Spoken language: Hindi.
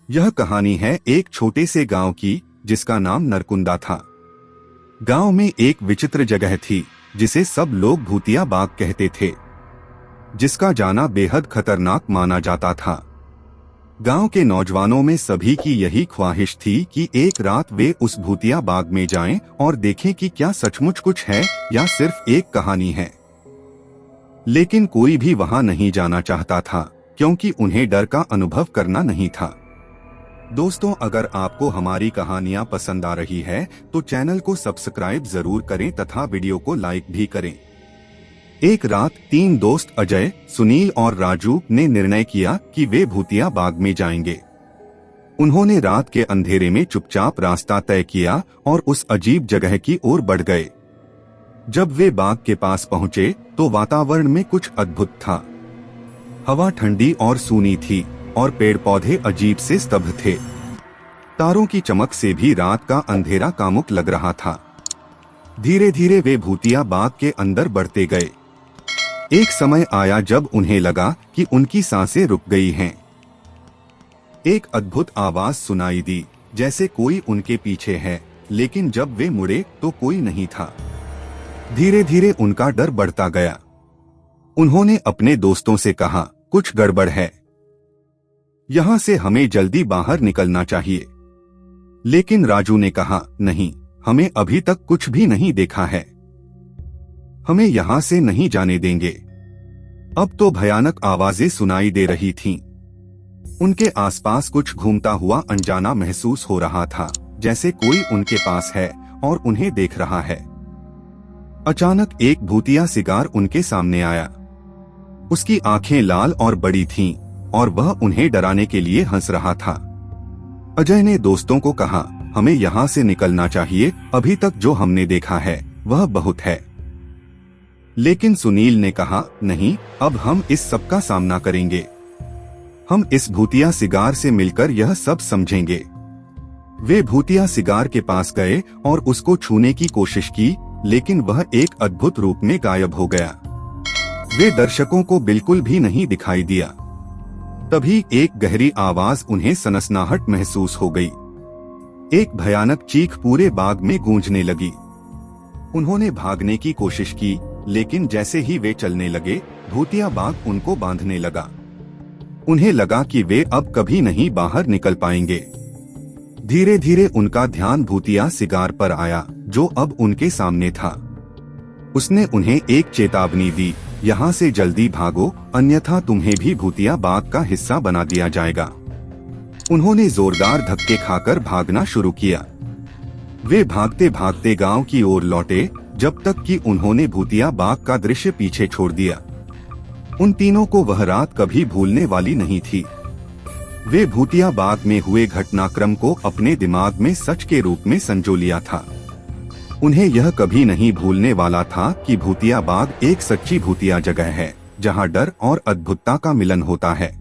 यह कहानी है एक छोटे से गांव की जिसका नाम नरकुंदा था। गांव में एक विचित्र जगह थी जिसे सब लोग भूतिया बाग कहते थे, जिसका जाना बेहद खतरनाक माना जाता था। गांव के नौजवानों में सभी की यही ख्वाहिश थी कि एक रात वे उस भूतिया बाग में जाएं और देखें कि क्या सचमुच कुछ है या सिर्फ एक कहानी है। लेकिन कोई भी वहां नहीं जाना चाहता था क्योंकि उन्हें डर का अनुभव करना नहीं था। दोस्तों, अगर आपको हमारी कहानियां पसंद आ रही है तो चैनल को सब्सक्राइब जरूर करें तथा वीडियो को लाइक भी करें। एक रात 3 दोस्त अजय, सुनील और राजू ने निर्णय किया कि वे भूतिया बाग में जाएंगे। उन्होंने रात के अंधेरे में चुपचाप रास्ता तय किया और उस अजीब जगह की ओर बढ़ गए। जब वे बाग के पास पहुंचे तो वातावरण में कुछ अद्भुत था। हवा ठंडी और सूनी थी और पेड़ पौधे अजीब से स्तब्ध थे। तारों की चमक से भी रात का अंधेरा कामुक लग रहा था। धीरे धीरे वे भूतिया बाग के अंदर बढ़ते गए। एक समय आया जब उन्हें लगा कि उनकी सांसें रुक गई हैं। एक अद्भुत आवाज सुनाई दी, जैसे कोई उनके पीछे है, लेकिन जब वे मुड़े तो कोई नहीं था। धीरे धीरे उनका डर बढ़ता गया। उन्होंने अपने दोस्तों से कहा, कुछ गड़बड़ है, यहाँ से हमें जल्दी बाहर निकलना चाहिए। लेकिन राजू ने कहा, नहीं, हमें अभी तक कुछ भी नहीं देखा है, हमें यहाँ से नहीं जाने देंगे। अब तो भयानक आवाजें सुनाई दे रही थीं। उनके आसपास कुछ घूमता हुआ अनजाना महसूस हो रहा था, जैसे कोई उनके पास है और उन्हें देख रहा है। अचानक एक भूतिया सिगार उनके सामने आया। उसकी आंखें लाल और बड़ी थीं और वह उन्हें डराने के लिए हंस रहा था। अजय ने दोस्तों को कहा, हमें यहाँ से निकलना चाहिए, अभी तक जो हमने देखा है वह बहुत है। लेकिन सुनील ने कहा, नहीं, अब हम इस सब का सामना करेंगे। हम इस भूतिया सिगार से मिलकर यह सब समझेंगे। वे भूतिया सिगार के पास गए और उसको छूने की कोशिश की, लेकिन वह एक अद्भुत रूप में गायब हो गया। वे दर्शकों को बिल्कुल भी नहीं दिखाई दिया। तभी एक गहरी आवाज उन्हें सनसनाहट महसूस हो गई। एक भयानक चीख पूरे बाग में गूंजने लगी। उन्होंने भागने की कोशिश की, लेकिन जैसे ही वे चलने लगे, भूतिया बाग उनको बांधने लगा। उन्हें लगा कि वे अब कभी नहीं बाहर निकल पाएंगे। धीरे धीरे उनका ध्यान भूतिया सिगार पर आया, जो अब उनके सामने था। उसने उन्हें एक चेतावनी दी, यहाँ से जल्दी भागो, अन्यथा तुम्हें भी भूतिया बाग का हिस्सा बना दिया जाएगा। उन्होंने जोरदार धक्के खाकर भागना शुरू किया। वे भागते भागते गांव की ओर लौटे, जब तक कि उन्होंने भूतिया बाग का दृश्य पीछे छोड़ दिया। उन तीनों को वह रात कभी भूलने वाली नहीं थी। वे भूतिया बाग में हुए घटनाक्रम को अपने दिमाग में सच के रूप में संजो लिया था। उन्हें यह कभी नहीं भूलने वाला था कि भूतिया बाग एक सच्ची भूतिया जगह है, जहां डर और अद्भुतता का मिलन होता है।